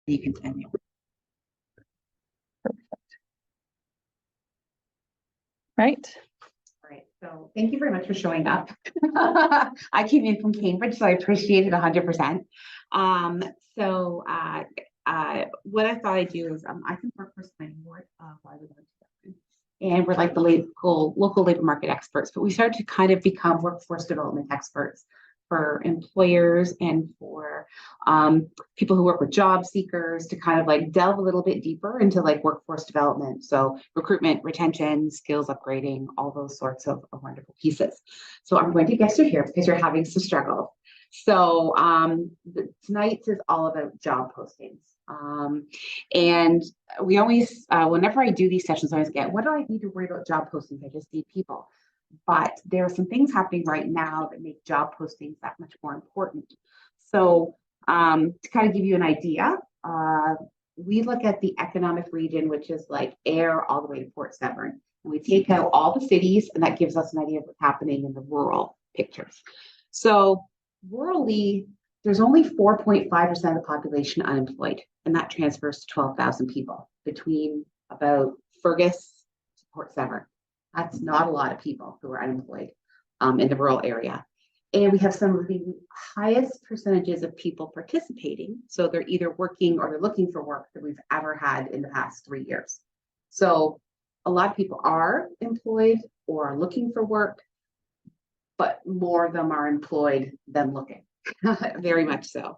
You continue. Right. All right. So thank you very much for showing up. I came in from Cambridge, so I appreciate it 100%. What I thought I'd do is I can work for Spring Board while we go, and we're like the local labor market experts, but we started to kind of become workforce development experts for employers and for people who work with job seekers to kind of like delve a little bit deeper into like workforce development. So recruitment, retention, skills upgrading, all those sorts of wonderful pieces. So I'm going to guess you're here because you're having some struggle. So tonight's is all about job postings. And we always, whenever I do these sessions, I always get, what do I need to worry about job postings? I just need people. But there are some things happening right now that make job postings that much more important. So to kind of give you an idea, we look at the economic region, which is like Ayr all the way to Port Severn. And we take out all the cities, and that gives us an idea of what's happening in the rural pictures. So rurally, there's only 4.5% of the population unemployed, and that transfers to 12,000 people between about Fergus to Port Severn. That's not a lot of people who are unemployed in the rural area. And we have some of the highest percentages of people participating. So they're either working or they're looking for work that we've ever had in the past 3 years. So a lot of people are employed or are looking for work, but more of them are employed than looking, very much so.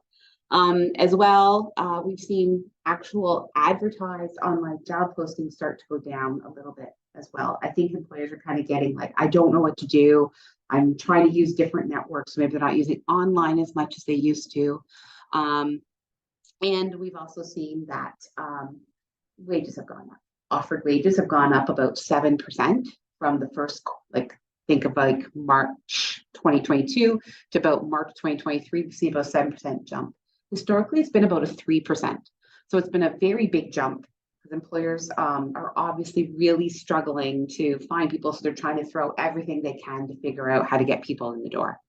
As well, we've seen actual advertised online job postings start to go down a little bit as well. I think employers are kind of getting like, I don't know what to do. I'm trying to use different networks. Maybe they're not using online as much as they used to. And we've also seen that wages have gone up. Offered wages have gone up about 7% from the first, like, think of like March 2022 to about March 2023. We see about 7% jump. Historically, it's been about a 3%. So it's been a very big jump because employers are obviously really struggling to find people. So they're trying to throw everything they can to figure out how to get people in the door.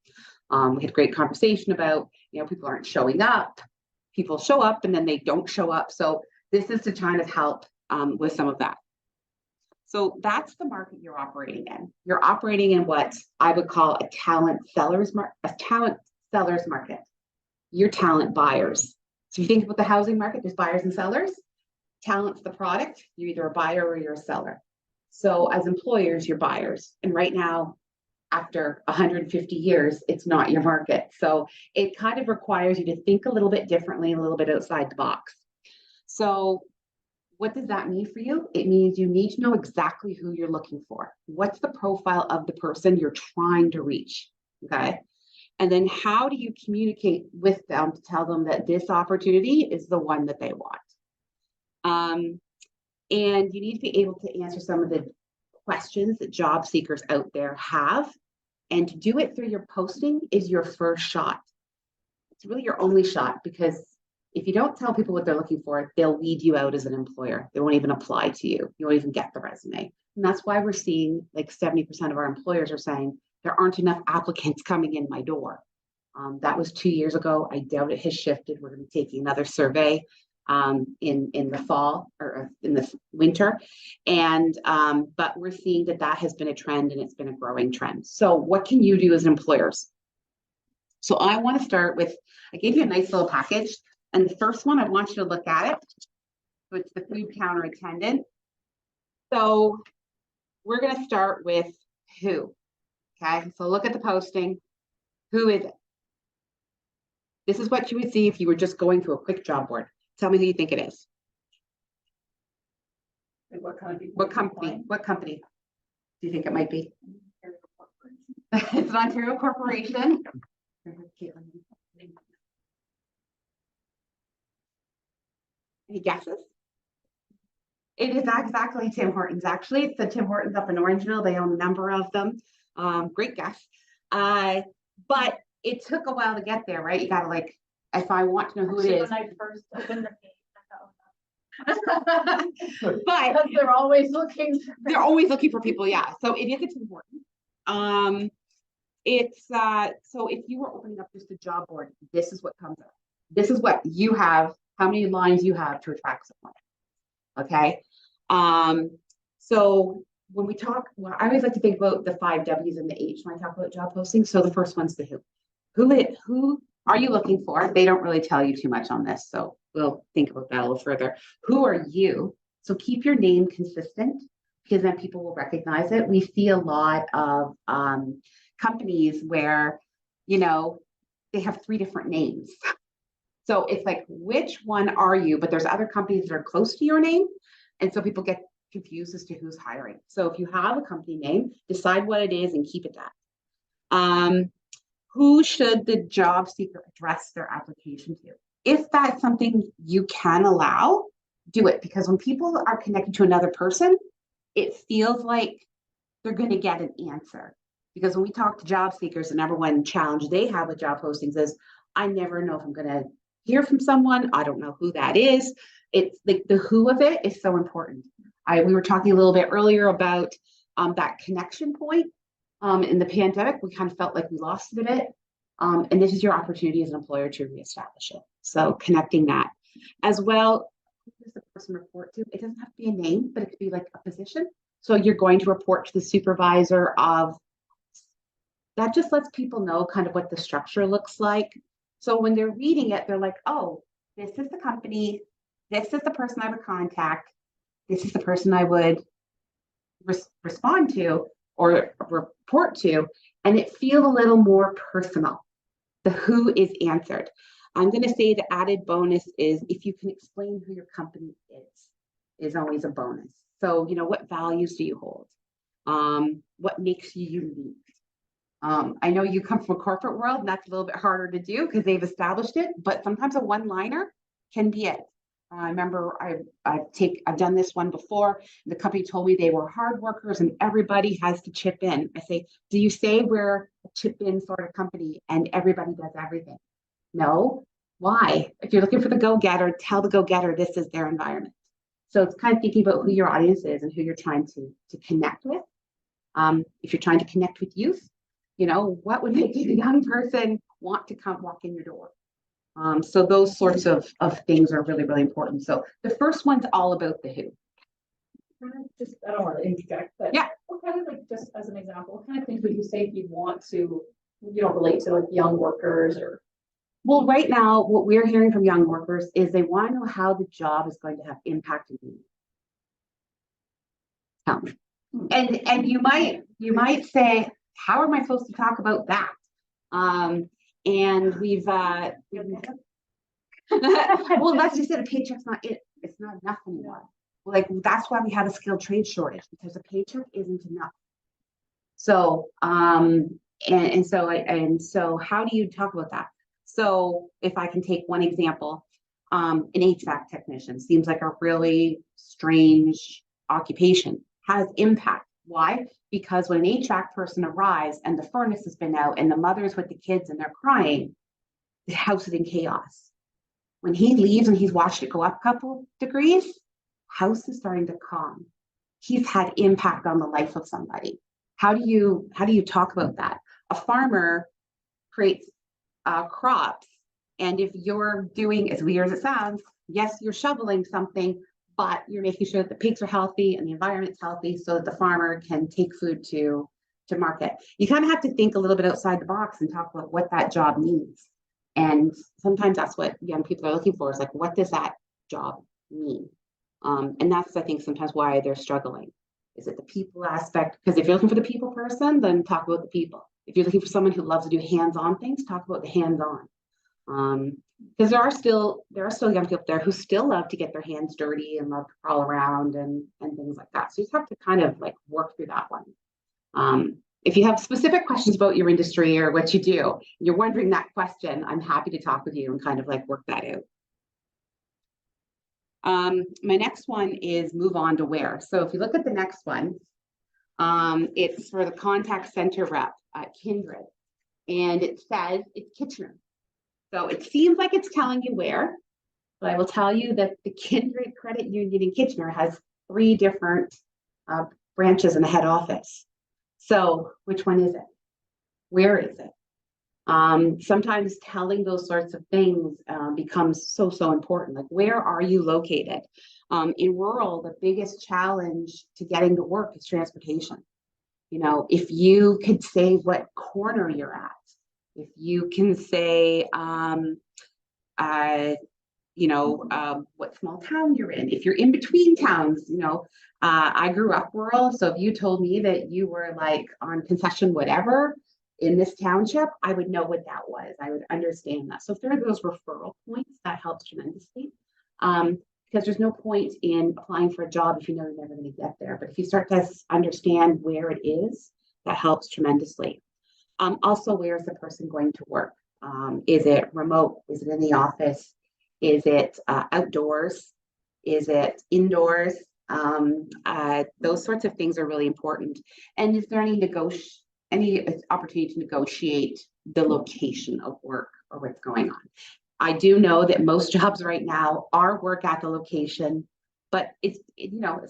We had a great conversation about, people aren't showing up. People show up and then they don't show up. So this is to try to help with some of that. So that's the market you're operating in. You're operating in what I would call a talent seller's market. You're talent buyers. So if you think about the housing market, there's buyers and sellers. Talent's the product. You're either a buyer or you're a seller. So as employers, you're buyers. And right now, after 150 years, it's not your market. So it kind of requires you to think a little bit differently, a little bit outside the box. So what does that mean for you? It means you need to know exactly who you're looking for. What's the profile of the person you're trying to reach? Okay. And then how do you communicate with them to tell them that this opportunity is the one that they want? And you need to be able to answer some of the questions that job seekers out there have. And to do it through your posting is your first shot. It's really your only shot, because if you don't tell people what they're looking for, they'll weed you out as an employer. They won't even apply to you. You won't even get the resume. And that's why we're seeing like 70% of our employers are saying there aren't enough applicants coming in my door. That was 2 years ago. I doubt it has shifted. We're going to be taking another survey in the fall or in the winter. And but we're seeing that has been a trend, and it's been a growing trend. So what can you do as employers? So I want to start with, I gave you a nice little package. And the first one, I want you to look at it. So it's the food counter attendant. So we're going to start with who. Okay, so look at the posting. Who is it? This is what you would see if you were just going through a quick job board. Tell me who you think it is. And what company? What company do you think it might be? It's an Ontario corporation. Any guesses? It is exactly Tim Hortons. Actually, it's the Tim Hortons up in Orangeville. They own a number of them. Great guess. But it took a while to get there, right? You gotta like, if I want to know who it is. When I first opened the page, but because they're always looking. They're always looking for people, yeah. So it is a Tim Hortons. It's so if you were opening up just a job board, this is what comes up. This is what you have how many lines you have to attract someone. Okay. So when we talk, well, I always like to think about the 5 W's and the H when I talk about job postings. So the first one's the who. Who are you looking for? They don't really tell you too much on this, so we'll think about that a little further. Who are you? So keep your name consistent because then people will recognize it. We see a lot of companies where, you know, they have 3 different names. So it's like, which one are you? But there's other companies that are close to your name. And so people get confused as to who's hiring. So if you have a company name, decide what it is and keep it that. Who should the job seeker address their application to? If that's something you can allow, do it. Because when people are connected to another person, it feels like they're going to get an answer. Because when we talk to job seekers, the number one challenge they have with job postings is, I never know if I'm going to hear from someone. I don't know who that is. It's like the who of it is so important. We were talking a little bit earlier about that connection point. In the pandemic, we kind of felt like we lost it a bit. And this is your opportunity as an employer to reestablish it. So connecting that as well. Who does the person report to? It doesn't have to be a name, but it could be like a position. So you're going to report to the supervisor of that. Just lets people know kind of what the structure looks like. So when they're reading it, they're like, oh, this is the company. This is the person I would contact. This is the person I would respond to or report to, and it feels a little more personal. The who is answered. I'm going to say the added bonus is if you can explain who your company is always a bonus. So, you know, what values do you hold? What makes you unique? I know you come from a corporate world, and that's a little bit harder to do because they've established it, but sometimes a one-liner can be it. I remember I've done this one before. The company told me they were hard workers and everybody has to chip in. I say, do you say we're a chip in sort of company and everybody does everything? No. Why? If you're looking for the go-getter, tell the go-getter this is their environment. So it's kind of thinking about who your audience is and who you're trying to connect with. If you're trying to connect with youth, you know, what would make a young person want to come walk in your door? So those sorts of things are really, really important. So the first one's all about the who. Just, I don't want to interject, but yeah, what kind of, like, just as an example, what kind of things would you say if you want to, you don't relate to like young workers or? Well, right now, what we're hearing from young workers is they want to know how the job is going to have impact on you. And you might say, how am I supposed to talk about that? And we've well, let's just say a paycheck's not it. It's not enough anymore. Like that's why we have a skilled trade shortage, because a paycheck isn't enough. So so how do you talk about that? So if I can take one example, an HVAC technician seems like a really strange occupation, has impact. Why? Because when an HVAC person arrives and the furnace has been out and the mother's with the kids and they're crying, the house is in chaos. When he leaves and he's watched it go up a couple degrees, house is starting to calm. He's had impact on the life of somebody. How do you talk about that? A farmer creates crops, and if you're doing, as weird as it sounds, yes, you're shoveling something, but you're making sure that the pigs are healthy and the environment's healthy so that the farmer can take food to market. You kind of have to think a little bit outside the box and talk about what that job means. And sometimes that's what young people are looking for, is like, what does that job mean? And that's, I think, sometimes why they're struggling. Is it the people aspect? Because if you're looking for the people person, then talk about the people. If you're looking for someone who loves to do hands-on things, talk about the hands-on. Because there are still young people there who still love to get their hands dirty and love to crawl around and things like that. So you just have to kind of like work through that one. If you have specific questions about your industry or what you do, you're wondering that question, I'm happy to talk with you and kind of like work that out. My next one is move on to where. So if you look at the next one, it's for the contact center rep at Kindred, and it says it's Kitchener. So it seems like it's telling you where, but I will tell you that the Kindred Credit Union in Kitchener has 3 different branches in the head office. So which one is it? Where is it? Sometimes telling those sorts of things becomes so important. Like, where are you located? In rural, the biggest challenge to getting to work is transportation. You know, if you could say what corner you're at, if you can say, uh, what small town you're in, if you're in between towns, I grew up rural. So if you told me that you were like on concession, whatever, in this township, I would know what that was. I would understand that. So if there are those referral points, that helps tremendously. Because there's no point in applying for a job if you know you're never going to get there. But if you start to understand where it is, that helps tremendously. Also, where is the person going to work? Is it remote? Is it in the office? Is it outdoors? Is it indoors? Those sorts of things are really important. And is there any opportunity to negotiate the location of work or what's going on? I do know that most jobs right now are work at the location, but as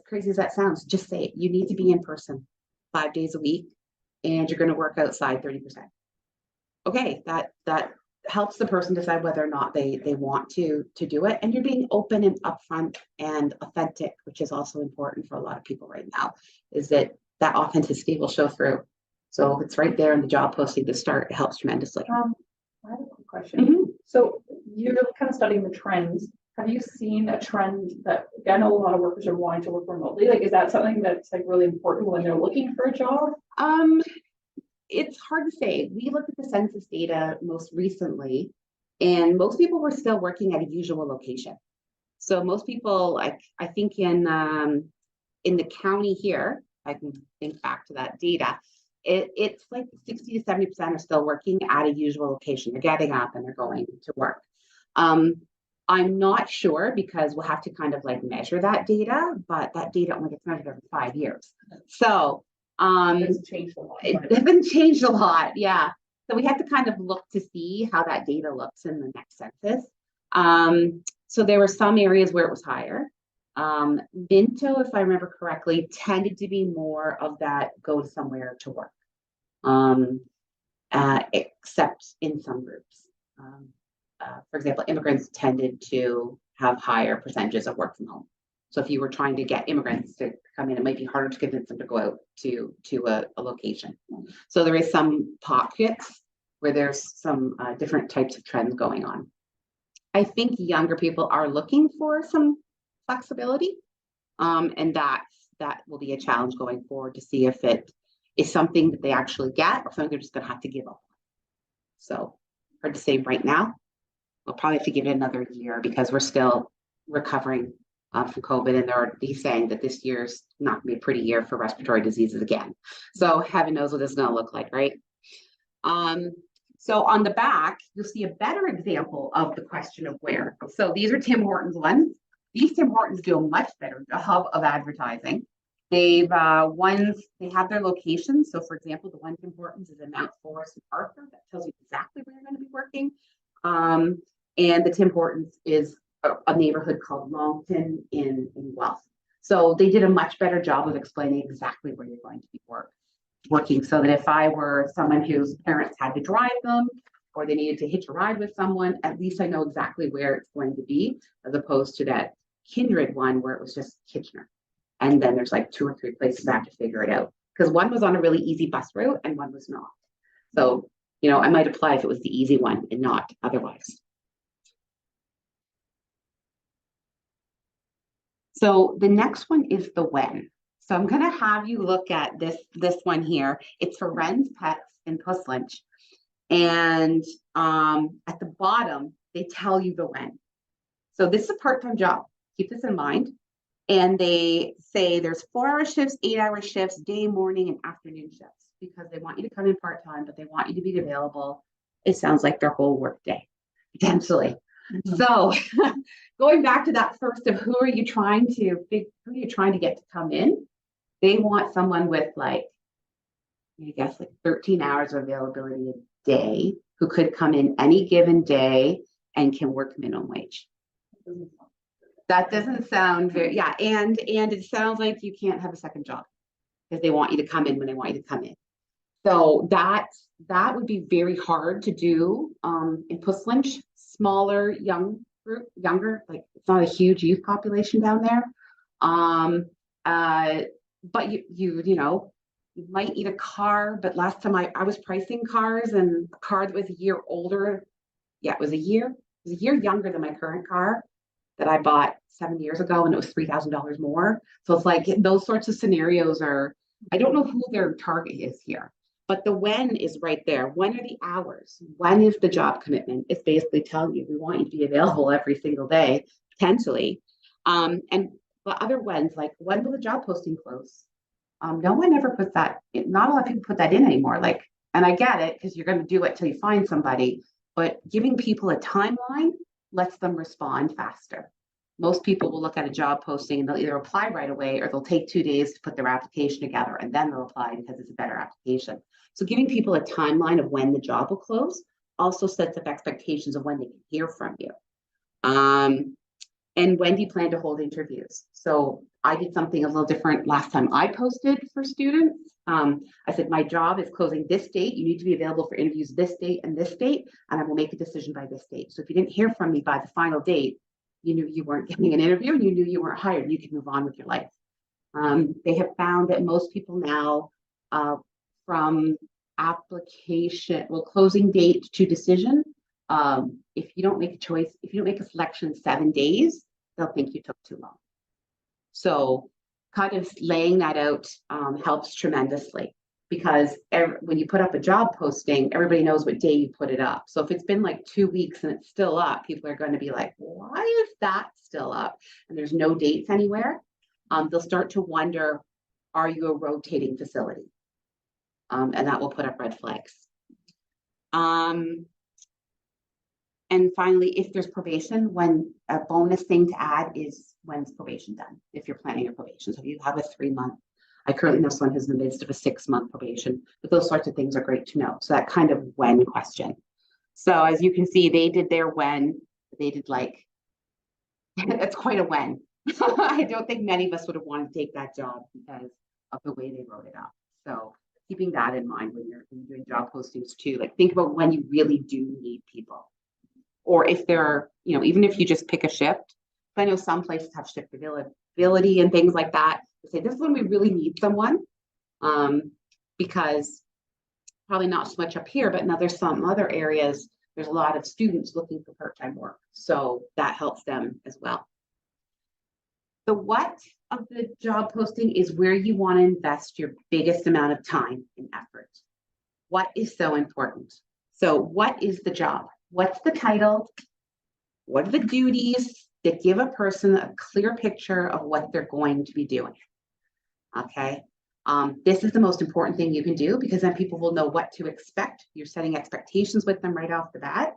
crazy as that sounds, just say it. You need to be in person 5 days a week, and you're going to work outside 30%. Okay, that helps the person decide whether or not they want to do it. And you're being open and upfront and authentic, which is also important for a lot of people right now, is that authenticity will show through. So if it's right there in the job posting to start, it helps tremendously. I have a quick question. So you're kind of studying the trends. Have you seen a trend that, I know a lot of workers are wanting to work remotely. Like, is that something that's like really important when they're looking for a job? It's hard to say. We looked at the census data most recently, and most people were still working at a usual location. So most people, like, I think in the county here, I can think back to that data, it's like 60 to 70% are still working at a usual location. They're getting up and they're going to work. I'm not sure, because we'll have to kind of like measure that data, but that data only gets measured every 5 years. So It's changed a lot. It hasn't changed a lot, yeah. So we have to kind of look to see how that data looks in the next census. So there were some areas where it was higher. Minto, if I remember correctly, tended to be more of that go to somewhere to work, except in some groups. For example, immigrants tended to have higher percentages of work from home. So if you were trying to get immigrants to come in, it might be harder to convince them to go out to a location. So there is some pockets where there's some different types of trends going on. I think younger people are looking for some flexibility, and that will be a challenge going forward to see if it is something that they actually get or something they're just going to have to give up. So hard to say right now. We'll probably have to give it another year because we're still recovering from COVID, and they're already saying that this year's not going to be a pretty year for respiratory diseases again. So heaven knows what this is going to look like, right? So on the back, you'll see a better example of the question of where. So these are Tim Hortons ones. These Tim Hortons do a much better job of advertising. They have their locations. So for example, the one Tim Hortons is in Mount Forest and Arthur. That tells you exactly where you're going to be working. And the Tim Hortons is a neighborhood called Longton in Guelph. So they did a much better job of explaining exactly where you're going to be working, so that if I were someone whose parents had to drive them or they needed to hitch a ride with someone, at least I know exactly where it's going to be, as opposed to that Kindred one where it was just Kitchener. And then there's like 2 or 3 places I have to figure it out, because one was on a really easy bus route and one was not. So, I might apply if it was the easy one and not otherwise. So the next one is the when. So I'm going to have you look at this one here. It's for Wren's Pets in Puss Lynch. And at the bottom, they tell you the when. So this is a part-time job. Keep this in mind. And they say there's 4-hour shifts, 8-hour shifts, day, morning, and afternoon shifts, because they want you to come in part-time, but they want you to be available. It sounds like their whole work day, potentially. Mm-hmm. So going back to that first of who are you trying to get to come in? They want someone with like 13 hours of availability a day, who could come in any given day and can work minimum wage. That doesn't sound very, yeah. And it sounds like you can't have a second job, because they want you to come in when they want you to come in. So that would be very hard to do in Puss Lynch, smaller, younger, like it's not a huge youth population down there. Um, uh, but you might need a car, but last time I was pricing cars and a car that was a year older, yeah, it was a year younger than my current car that I bought 7 years ago, and it was $3,000 more. So it's like those sorts of scenarios are, I don't know who their target is here, but the when is right there. When are the hours? When is the job commitment? It's basically telling you we want you to be available every single day, potentially. And the other when's like, when will the job posting close? No one ever puts that, not a lot of people put that in anymore. Like, and I get it because you're going to do it till you find somebody, but giving people a timeline lets them respond faster. Most people will look at a job posting and they'll either apply right away or they'll take 2 days to put their application together and then they'll apply because it's a better application. So giving people a timeline of when the job will close also sets up expectations of when they can hear from you. And when do you plan to hold interviews? So I did something a little different last time I posted for students. I said, my job is closing this date. You need to be available for interviews this date, and I will make a decision by this date. So if you didn't hear from me by the final date, you knew you weren't getting an interview and you knew you weren't hired. You could move on with your life. They have found that most people now, from closing date to decision, if you don't make a choice, if you don't make a selection in 7 days, they'll think you took too long. So kind of laying that out helps tremendously, because when you put up a job posting, everybody knows what day you put it up. So if it's been like 2 weeks and it's still up, people are going to be like, why is that still up? And there's no dates anywhere. They'll start to wonder, are you a rotating facility? And that will put up red flags. And finally, if there's probation, when a bonus thing to add is when's probation done, if you're planning your probation. So if you have a 3-month, I currently know someone who's in the midst of a 6-month probation, but those sorts of things are great to know. So that kind of when question. So as you can see, they did their when, they did like, it's quite a when. I don't think many of us would have wanted to take that job because of the way they wrote it up. So keeping that in mind when you're doing job postings too, like think about when you really do need people. Or if there are, even if you just pick a shift, I know some places have shift availability and things like that. To say this is when we really need someone, because probably not so much up here, but now there's some other areas, there's a lot of students looking for part-time work. So that helps them as well. The what of the job posting is where you want to invest your biggest amount of time and effort. What is so important? So what is the job? What's the title? What are the duties that give a person a clear picture of what they're going to be doing? Okay. This is the most important thing you can do, because then people will know what to expect. You're setting expectations with them right off the bat,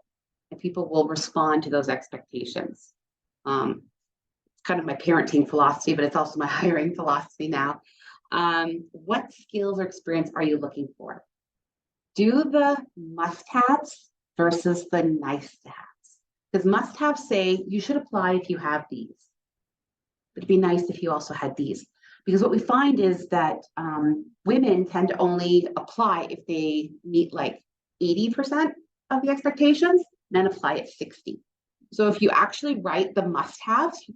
and people will respond to those expectations. It's kind of my parenting philosophy, but it's also my hiring philosophy now. What skills or experience are you looking for? Do the must-haves versus the nice-to-haves. Because must-haves say you should apply if you have these, but it'd be nice if you also had these. Because what we find is that women tend to only apply if they meet like 80% of the expectations, men apply at 60. So if you actually write the must-haves,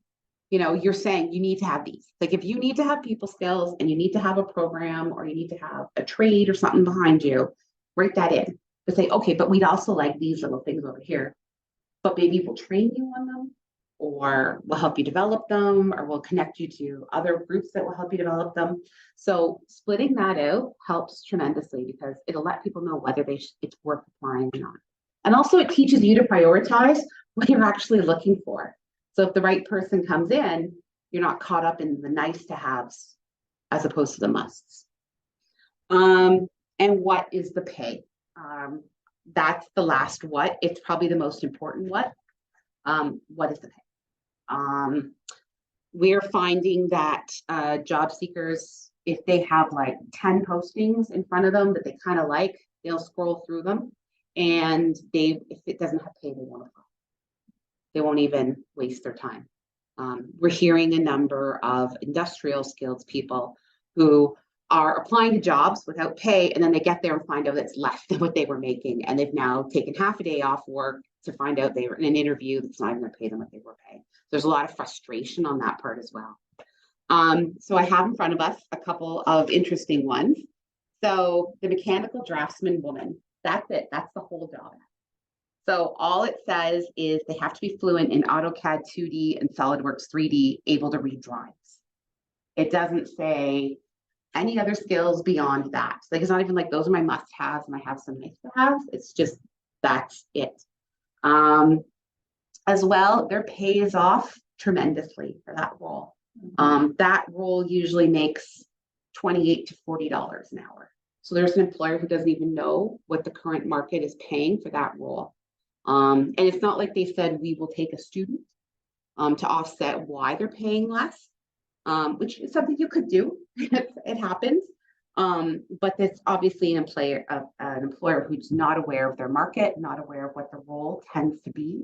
you're saying you need to have these. Like if you need to have people skills and you need to have a program or you need to have a trade or something behind you, write that in. But say, okay, but we'd also like these little things over here. But maybe we'll train you on them, or we'll help you develop them, or we'll connect you to other groups that will help you develop them. So splitting that out helps tremendously, because it'll let people know whether it's worth applying or not. And also it teaches you to prioritize what you're actually looking for. So if the right person comes in, you're not caught up in the nice to haves as opposed to the musts. And what is the pay? That's the last what. It's probably the most important what. What is the pay? We're finding that job seekers, if they have like 10 postings in front of them that they kind of like, they'll scroll through them, and if it doesn't have pay, they won't apply. They won't even waste their time. We're hearing a number of industrial skills people who are applying to jobs without pay, and then they get there and find out it's less than what they were making, and they've now taken half a day off work to find out they were in an interview that's not even going to pay them what they were paying. There's a lot of frustration on that part as well. So I have in front of us a couple of interesting ones. So the mechanical draftsman woman, that's it. That's the whole job. So all it says is they have to be fluent in AutoCAD 2D and SolidWorks 3D, able to read drawings. It doesn't say any other skills beyond that. Like, it's not even like those are my must-haves and I have some nice-to-haves. It's just that's it. As well, their pay is off tremendously for that role. That role usually makes $28 to $40 an hour. So there's an employer who doesn't even know what the current market is paying for that role. And it's not like they said, we will take a student to offset why they're paying less, which is something you could do. It happens. But that's obviously an employer who's not aware of their market, not aware of what the role tends to be.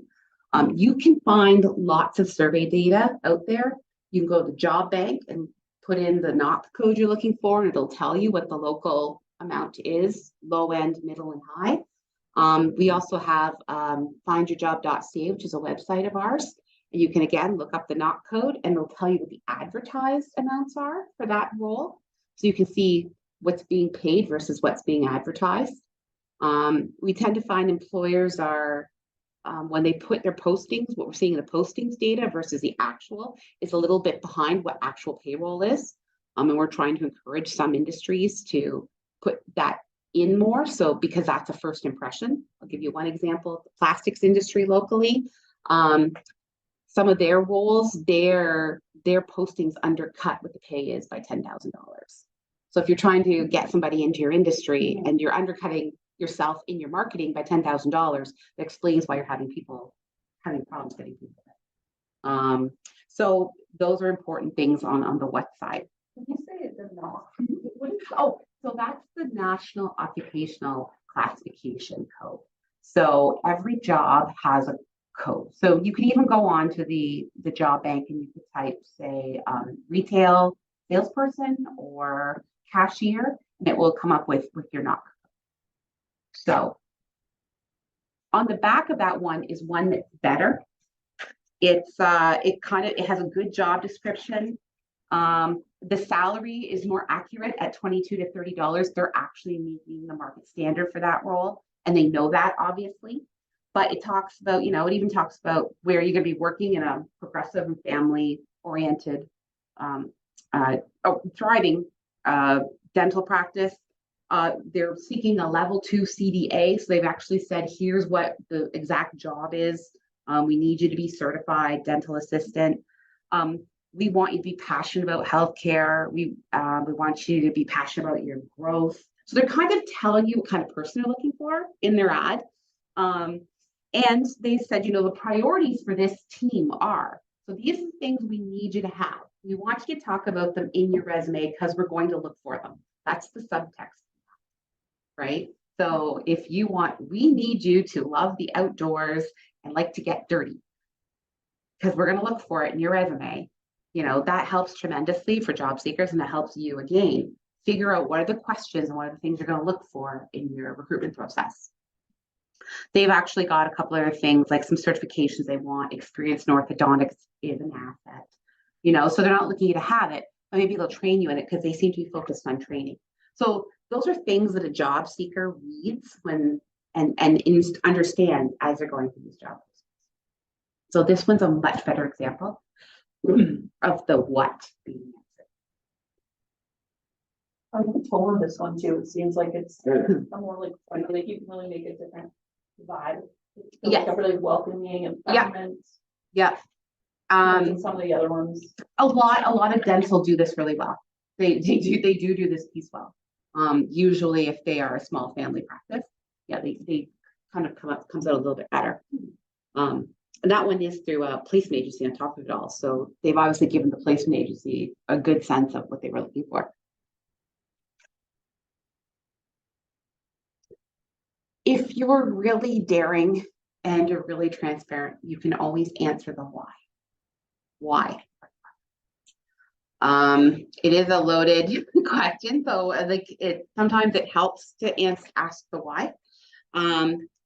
You can find lots of survey data out there. You can go to the job bank and put in the NOC code you're looking for, and it'll tell you what the local amount is, low end, middle, and high. We also have findyourjob.ca, which is a website of ours. And you can, again, look up the NOC code, and it'll tell you what the advertised amounts are for that role. So you can see what's being paid versus what's being advertised. We tend to find employers are, when they put their postings, what we're seeing in the postings data versus the actual is a little bit behind what actual payroll is. And we're trying to encourage some industries to put that in more. So because that's a first impression. I'll give you one example. The plastics industry locally, some of their roles, their postings undercut what the pay is by $10,000. So if you're trying to get somebody into your industry and you're undercutting yourself in your marketing by $10,000, that explains why you're having problems getting people. So those are important things on the what side. When you say it's a NOC, so that's the National Occupational Classification Code. So every job has a code. So you can even go on to the job bank and you could type, say, retail salesperson or cashier, and it will come up with your NOC. So on the back of that one is one that's better. It has a good job description. The salary is more accurate at $22 to $30. They're actually meeting the market standard for that role, and they know that, obviously. But it talks about, it even talks about where you're going to be working in a progressive and family-oriented, thriving dental practice. They're seeking a level 2 CDA. So they've actually said, here's what the exact job is. We need you to be certified dental assistant. We want you to be passionate about healthcare. We want you to be passionate about your growth. So they're kind of telling you what kind of person they're looking for in their ad. And they said, the priorities for this team are, so these are the things we need you to have. We want you to talk about them in your resume because we're going to look for them. That's the subtext, right? So if you we need you to love the outdoors and like to get dirty because we're going to look for it in your resume. That helps tremendously for job seekers, and it helps you, again, figure out what are the questions and what are the things you're going to look for in your recruitment process. They've actually got a couple other things, like some certifications they want. Experience in orthodontics is an asset, so they're not looking you to have it, but maybe they'll train you in it because they seem to be focused on training. So those are things that a job seeker reads and understands as they're going through these jobs. So this one's a much better example of the what being answered. I like the tone of this one too. It seems like it's a more like friendly. You can really make a different vibe. It's like a really welcoming environment. Yeah. Some of the other ones. A lot of dental do this really well. They do this piece well. Usually if they are a small family practice, they kind of comes out a little bit better. And that one is through a placement agency on top of it all. So they've obviously given the placement agency a good sense of what they were looking for. If you're really daring and you're really transparent, you can always answer the why. Why? It is a loaded question, so like sometimes it helps to ask the why.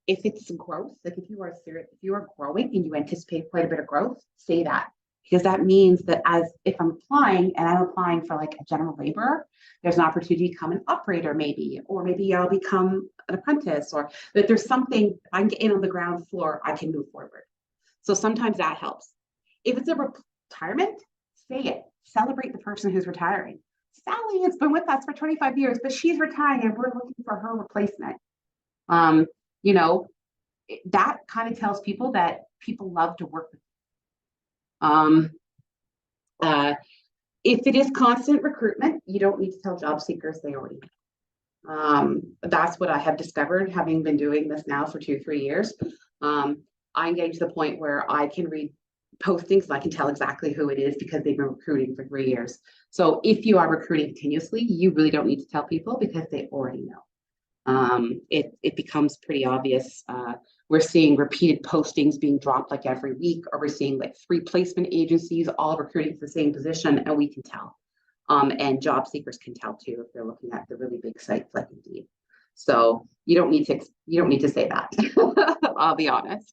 If it's growth, like if you are serious, if you are growing and you anticipate quite a bit of growth, say that, because that means that as if I'm applying and I'm applying for like a general laborer, there's an opportunity to become an operator maybe, or maybe I'll become an apprentice, or that there's something I can get in on the ground floor, I can move forward. So sometimes that helps. If it's a retirement, say it. Celebrate the person who's retiring. Sally has been with us for 25 years, but she's retiring and we're looking for her replacement. You know, that kind of tells people that people love to work with. Uh, if it is constant recruitment, you don't need to tell job seekers, they already know. That's what I have discovered, having been doing this now for 2-3 years. I engage to the point where I can read postings and I can tell exactly who it is because they've been recruiting for 3 years. So if you are recruiting continuously, you really don't need to tell people because they already know. It becomes pretty obvious. We're seeing repeated postings being dropped like every week, or we're seeing like 3 placement agencies all recruiting for the same position, and we can tell. And job seekers can tell too if they're looking at the really big sites like Indeed. So you don't need to say that. I'll be honest.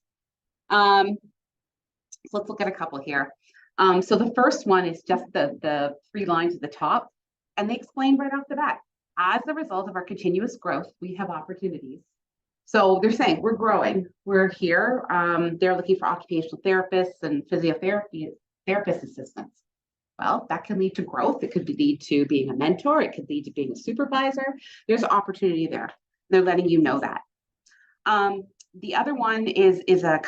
So let's look at a couple here. So the first one is just the 3 lines at the top, and they explain right off the bat. As a result of our continuous growth, we have opportunities. So they're saying we're growing, we're here. They're looking for occupational therapists and physiotherapy therapist assistants. Well, that can lead to growth. It could lead to being a mentor. It could lead to being a supervisor. There's opportunity there. They're letting you know that. The other one is a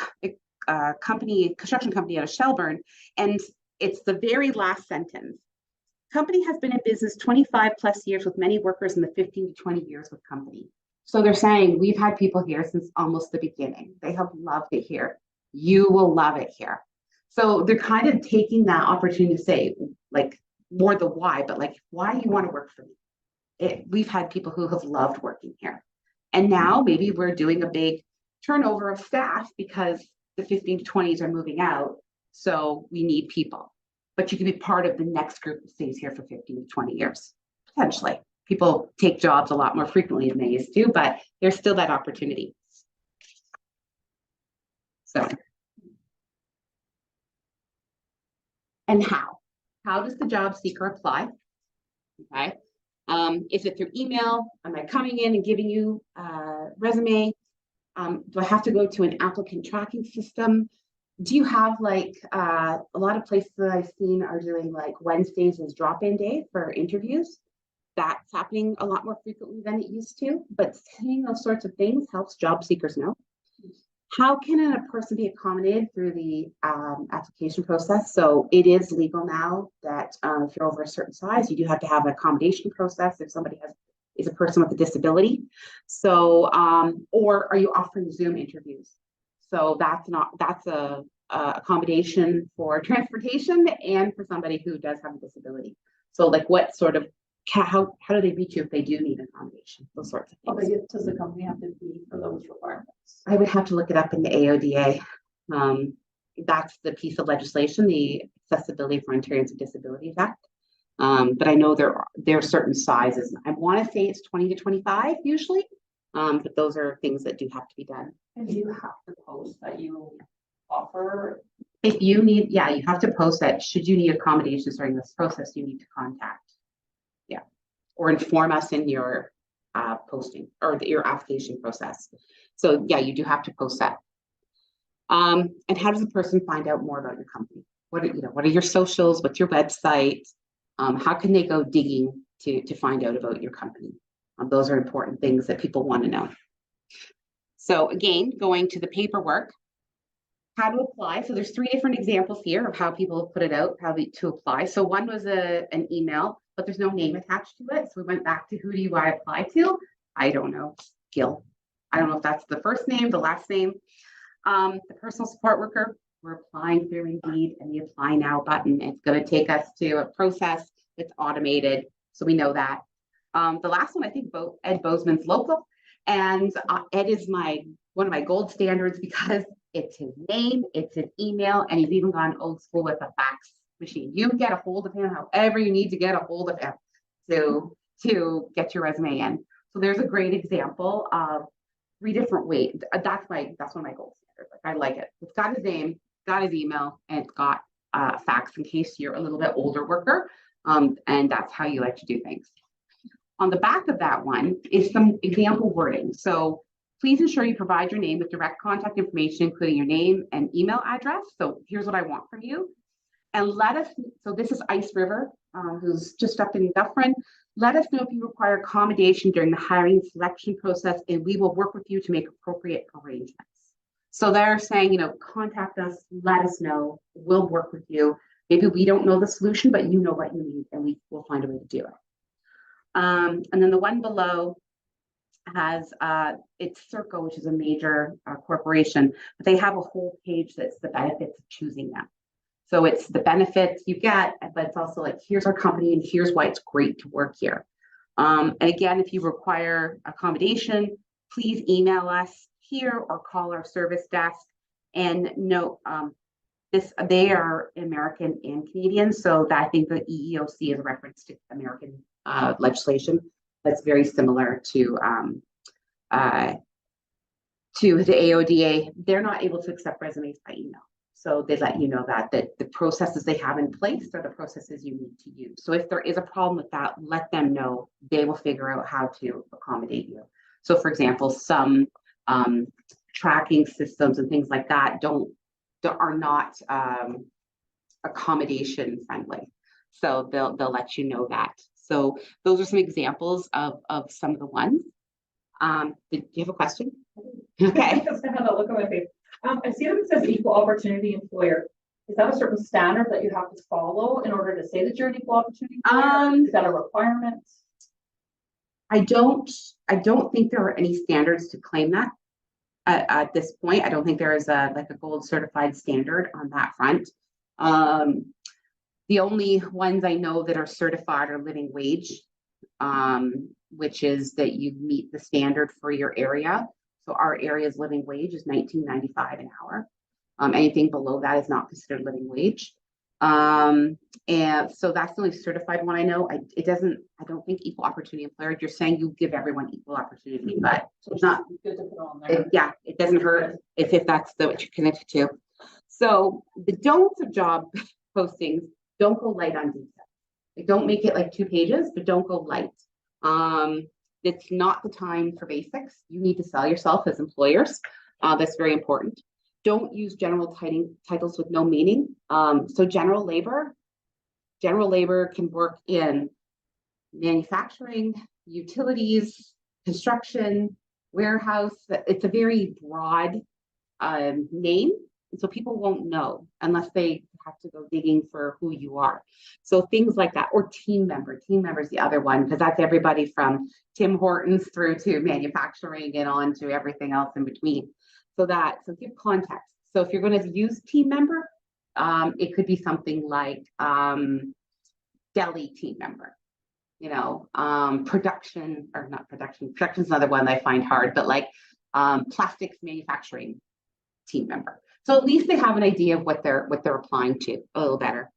construction company out of Shelburne, and it's the very last sentence. Company has been in business 25 plus years with many workers in the 15 to 20 years with company. So they're saying we've had people here since almost the beginning. They have loved it here. You will love it here. So they're kind of taking that opportunity to say, like, more the why, but like, why do you want to work for me? We've had people who have loved working here. And now maybe we're doing a big turnover of staff because the 15 to 20s are moving out. So we need people. But you can be part of the next group that stays here for 15 to 20 years, potentially. People take jobs a lot more frequently than they used to, but there's still that opportunity. So, and how? How does the job seeker apply? Okay. Is it through email? Am I coming in and giving you a resume? Do I have to go to an applicant tracking system? Do you have like a lot of places that I've seen are doing like Wednesdays as drop-in day for interviews? That's happening a lot more frequently than it used to, but saying those sorts of things helps job seekers know. How can a person be accommodated through the application process? So it is legal now that if you're over a certain size, you do have to have an accommodation process if somebody is a person with a disability. So, or are you offering Zoom interviews? So that's a accommodation for transportation and for somebody who does have a disability. So like what sort of, how do they reach you if they do need accommodation? Those sorts of things. Does the company have to be for those requirements? I would have to look it up in the AODA. That's the piece of legislation, the Accessibility for Ontarians with Disabilities Act. But I know there are certain sizes. I want to say it's 20 to 25 usually, but those are things that do have to be done. And do you have to post that you offer? If you need, yeah, you have to post that. Should you need accommodations during this process, you need to contact, yeah, or inform us in your posting or your application process. So yeah, you do have to post that. And how does a person find out more about your company? What are your socials? What's your website? How can they go digging to find out about your company? Those are important things that people want to know. So again, going to the paperwork, how to apply. So there's 3 different examples here of how people put it out, to apply. So one was an email, but there's no name attached to it. So we went back to who do I apply to? I don't know, Gil. I don't know if that's the first name, the last name. The personal support worker, we're applying through Indeed and the apply now button. It's going to take us to a process that's automated. So we know that. The last one, I think Ed Bozeman's local. And Ed is one of my gold standards because it's his name, it's his email, and he's even gone old school with a fax machine. You can get a hold of him however you need to get a hold of him to get your resume in. So there's a great example of 3 different ways. That's one of my gold standards. Like, I like it. It's got his name, got his email, and it's got facts in case you're a little bit older worker. And that's how you like to do things. On the back of that one is some example wording. So please ensure you provide your name with direct contact information, including your name and email address. So here's what I want from you. And so this is Ice River, who's just up in Dufferin. Let us know if you require accommodation during the hiring selection process, and we will work with you to make appropriate arrangements. So they're saying, contact us, let us know, we'll work with you. Maybe we don't know the solution, but you know what you need, and we will find a way to do it. And then the one below has, it's Circo, which is a major corporation, but they have a whole page that's the benefits of choosing them. So it's the benefits you get, but it's also like, here's our company and here's why it's great to work here. And again, if you require accommodation, please email us here or call our service desk. And note, they are American and Canadian, so that I think the EEOC is a reference to American legislation that's very similar to the AODA. They're not able to accept resumes by email. So they let you know that the processes they have in place are the processes you need to use. So if there is a problem with that, let them know. They will figure out how to accommodate you. So for example, some tracking systems and things like that are not accommodation friendly. So they'll let you know that. So those are some examples of some of the ones. Do you have a question? Okay. I just had a look at my face. I see that it says equal opportunity employer. Is that a certain standard that you have to follow in order to say that you're an equal opportunity employer? Is that a requirement? I don't think there are any standards to claim that at this point. I don't think there is a gold certified standard on that front. The only ones I know that are certified are living wage, which is that you meet the standard for your area. So our area's living wage is $19.95 an hour. Anything below that is not considered living wage. And so that's the only certified one I know. I don't think equal opportunity employer. You're saying you give everyone equal opportunity, but it's not good to put on there. It doesn't hurt if that's what you're connected to. So the don'ts of job postings, don't go light on detail. Like, don't make it like 2 pages, but don't go light. It's not the time for basics. You need to sell yourself as employers. That's very important. Don't use general titles with no meaning. So general labor can work in manufacturing, utilities, construction, warehouse. It's a very broad name. And so people won't know unless they have to go digging for who you are. So things like that, or team member. Team member is the other one, because that's everybody from Tim Hortons through to manufacturing and on to everything else in between. So give context. So if you're going to use team member, it could be something like deli team member, production or not production. Production is another one I find hard, but like plastics manufacturing team member. So at least they have an idea of what they're applying to a little better.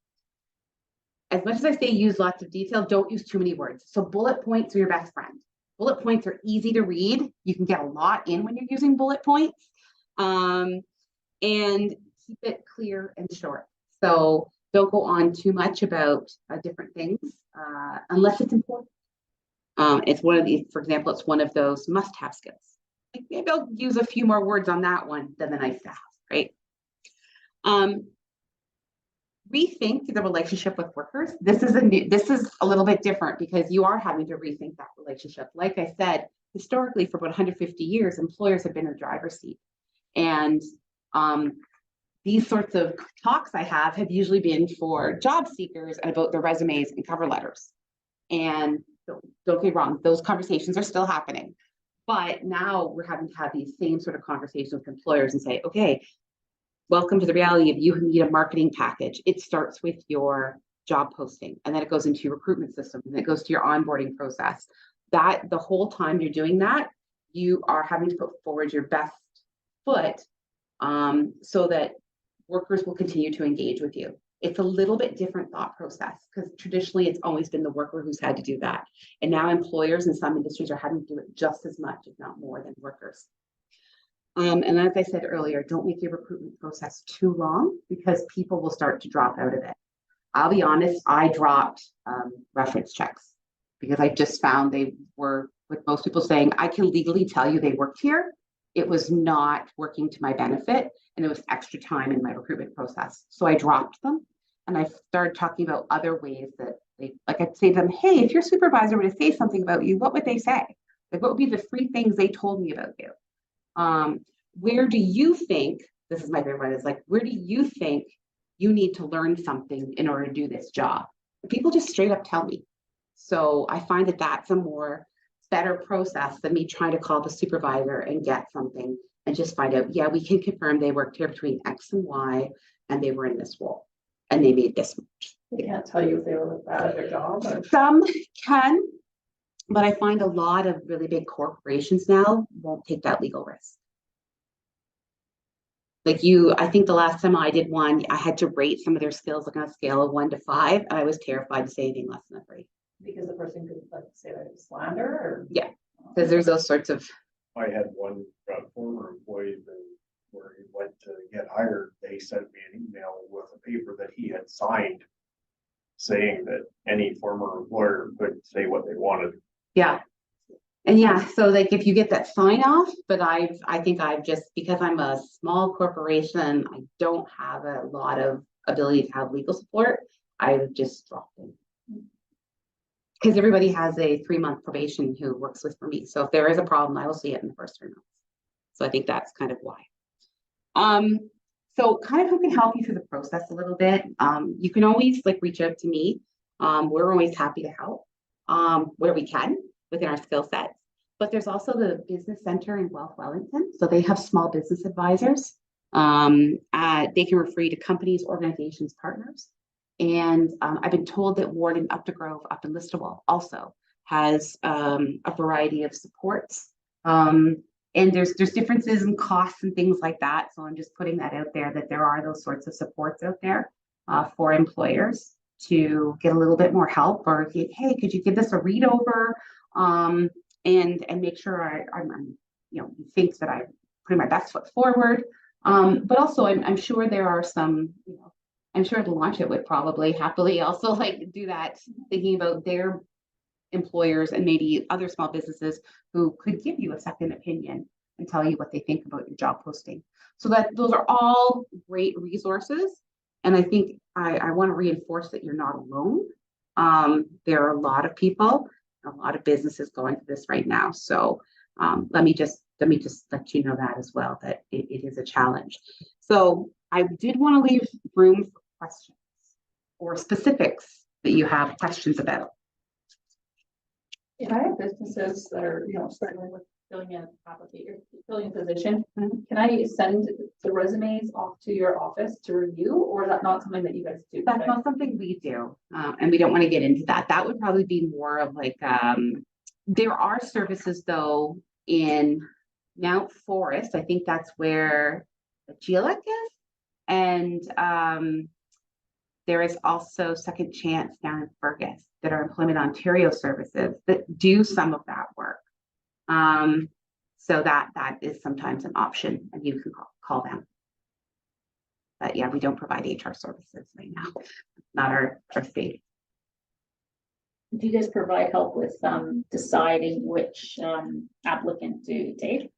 As much as I say use lots of detail, don't use too many words. So bullet points are your best friend. Bullet points are easy to read. You can get a lot in when you're using bullet points. And keep it clear and short. So don't go on too much about different things unless it's important. It's one of these, for example, it's one of those must-have skills. Like, maybe I'll use a few more words on that one than the nice to have, right? Rethink the relationship with workers. This is a little bit different because you are having to rethink that relationship. Like I said, historically, for about 150 years, employers have been in the driver's seat. And these sorts of talks I have usually been for job seekers and about their resumes and cover letters. And don't get me wrong, those conversations are still happening. But now we're having to have these same sort of conversations with employers and say, okay, welcome to the reality of you need a marketing package. It starts with your job posting, and then it goes into your recruitment system, and it goes to your onboarding process. That the whole time you're doing that, you are having to put forward your best foot so that workers will continue to engage with you. It's a little bit different thought process because traditionally it's always been the worker who's had to do that. And now employers in some industries are having to do it just as much, if not more, than workers. And as I said earlier, don't make your recruitment process too long because people will start to drop out of it. I'll be honest, I dropped reference checks because I just found they were, with most people saying, I can legally tell you they worked here. It was not working to my benefit and it was extra time in my recruitment process. So I dropped them and I started talking about other ways that they, like I'd say to them, hey, if your supervisor were to say something about you, what would they say? Like, what would be the 3 things they told me about you? Where do you think, this is my favorite one, is like, where do you think you need to learn something in order to do this job? People just straight up tell me. So I find that that's a more better process than me trying to call the supervisor and get something and just find out, yeah, we can confirm they worked here between X and Y and they were in this role and they made this much. They can't tell you if they were bad at their job. Or... Some can, but I find a lot of really big corporations now won't take that legal risk. Like I think the last time I did one, I had to rate some of their skills like on a scale of 1 to 5. And I was terrified to say anything less than a 3. Because the person could like say that it was slander or yeah, because there's those sorts of. I had one former employee that where he went to get hired, they sent me an email with a paper that he had signed saying that any former employer could say what they wanted. Yeah. And yeah, so like if you get that sign off, but I think I've just, because I'm a small corporation, I don't have a lot of ability to have legal support. I've just dropped it. Because everybody has a 3-month probation who works with for me. So if there is a problem, I will see it in the first 3 months. So I think that's kind of why. So kind of who can help you through the process a little bit. You can always like reach out to me. We're always happy to help where we can within our skill sets. But there's also the Business Center in Guelph Wellington. So they have small business advisors. They can refer you to companies, organizations, partners. And I've been told that Ward in Updegrove up in Listowel also has a variety of supports. And there's differences in costs and things like that. So I'm just putting that out there that there are those sorts of supports out there for employers to get a little bit more help or hey, could you give this a read over and make sure I'm think that I'm putting my best foot forward. But also I'm sure there are some, I'm sure the launch it would probably happily also like do that, thinking about their employers and maybe other small businesses who could give you a second opinion and tell you what they think about your job posting. So that those are all great resources. And I think I want to reinforce that you're not alone. There are a lot of people, a lot of businesses going through this right now. So let me just let you know that as well, that it is a challenge. So I did want to leave room for questions or specifics that you have questions about. If I have businesses that are, struggling with filling in a position, can I send the resumes off to your office to review, or is that not something that you guys do? That's not something we do, and we don't want to get into that. That would probably be more of like, there are services though in Mount Forest. I think that's where the GLEC is, and there is also Second Chance down in Fergus that are Employment Ontario services that do some of that work. So that is sometimes an option, and you can call them. But yeah, we don't provide HR services right now. Not our state. Do you guys provide help with deciding which applicant to take?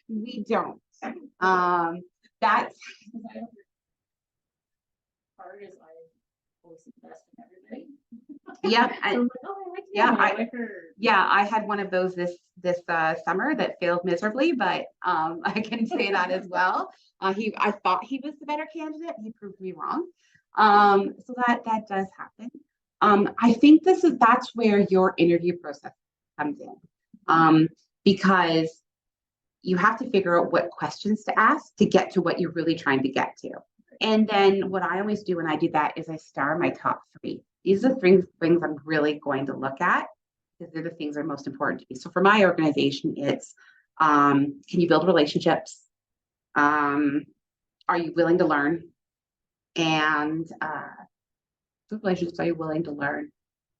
We don't. That's hard as I always invest in everybody. Yeah. So I had one of those this summer that failed miserably, but I can say that as well. I thought he was the better candidate. He proved me wrong. So that does happen. I think that's where your interview process comes in, because you have to figure out what questions to ask to get to what you're really trying to get to. And then what I always do when I do that is I star my top 3. These are the things I'm really going to look at because they're the things that are most important to me. So for my organization, it's can you build relationships? Are you willing to learn? and relationships are you willing to learn?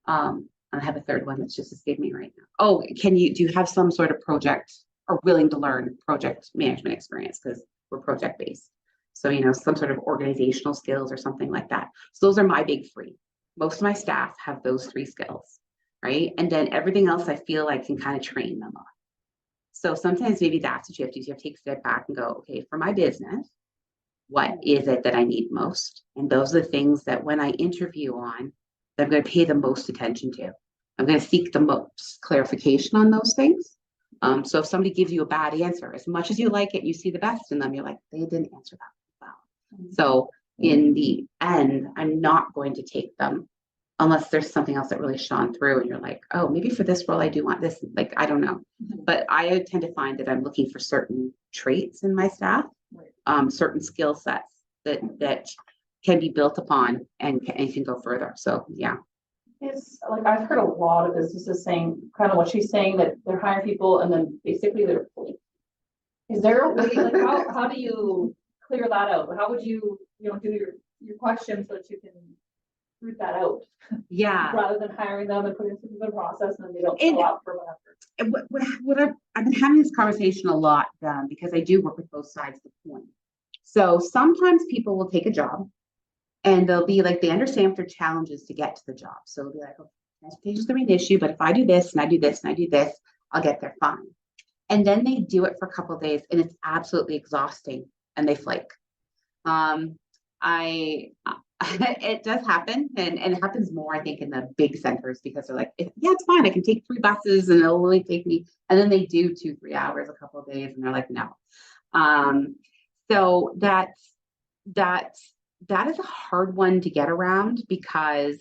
I have a third one that's just escaped me right now. Oh, do you have some sort of project or willing to learn project management experience? Because we're project based. So, some sort of organizational skills or something like that. So those are my big three. Most of my staff have those 3 skills, right? And then everything else I feel like can kind of train them on. So sometimes maybe that's what you have to do. You have to take a step back and go, okay, for my business, what is it that I need most? And those are the things that when I interview on, that I'm going to pay the most attention to. I'm going to seek the most clarification on those things. So if somebody gives you a bad answer, as much as you like it, you see the best in them, you're like, they didn't answer that well. So in the end, I'm not going to take them unless there's something else that really shone through and you're like, oh, maybe for this role, I do want this. Like, I don't know. But I tend to find that I'm looking for certain traits in my staff, certain skill sets that can be built upon and can go further. So, yeah. It's like, I've heard a lot of businesses saying kind of what she's saying, that they're hiring people and then basically they're like, is there a way, like, how do you clear that out? How would you, do your questions so that you can root that out? Yeah. Rather than hiring them and putting them through the process and then they don't show up for whatever. What I've been having this conversation a lot because I do work with both sides of the coin. So sometimes people will take a job and they'll be like, they understand what their challenge is to get to the job. So they'll be like, oh, transportation is going to be an issue, but if I do this and I do this and I do this, I'll get there fine. And then they do it for a couple of days and it's absolutely exhausting and they flake. It does happen and it happens more, I think, in the big centers because they're like, yeah, it's fine. I can take 3 buses and it'll only take me. And then they do 2-3 hours, a couple of days and they're like, no. So that is a hard one to get around because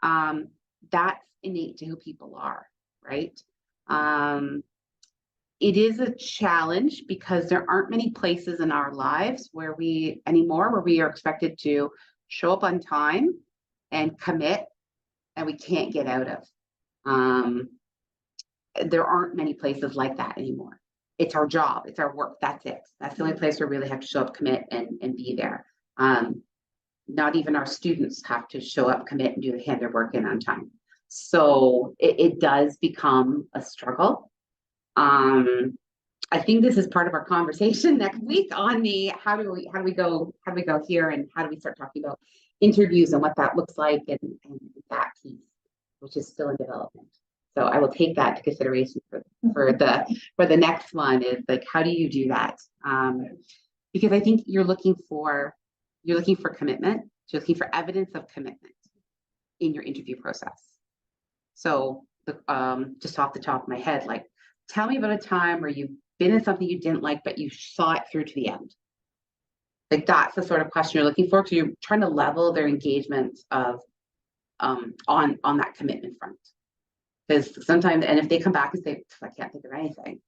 that's innate to who people are, right? It is a challenge because there aren't many places in our lives where we are expected to show up on time and commit and we can't get out of. There aren't many places like that anymore. It's our job, it's our work, that's it. That's the only place where we really have to show up, commit, and be there. Not even our students have to show up, commit, and hand their work in on time. So it does become a struggle. I think this is part of our conversation next week on the how do we go here and how do we start talking about interviews and what that looks like and that piece, which is still in development. So I will take that to consideration for the next one is like, how do you do that? Because I think you're looking for commitment. You're looking for evidence of commitment in your interview process. So just off the top of my head, like, tell me about a time where you've been in something you didn't like, but you saw it through to the end. Like that's the sort of question you're looking for. So you're trying to level their engagement of on that commitment front. Because sometimes, and if they come back and say, I can't think of anything,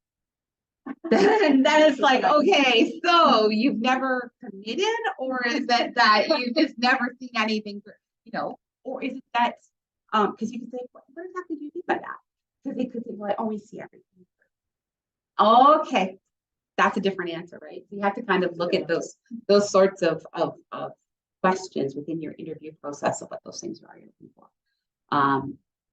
then it's like, okay, so you've never committed, or is it that you've just never seen anything, or is it that, because you can say, what exactly do you mean by that? Because they could say, well, I always see everything. Okay, that's a different answer, right? So you have to kind of look at those sorts of questions within your interview process of what those things are you're looking for.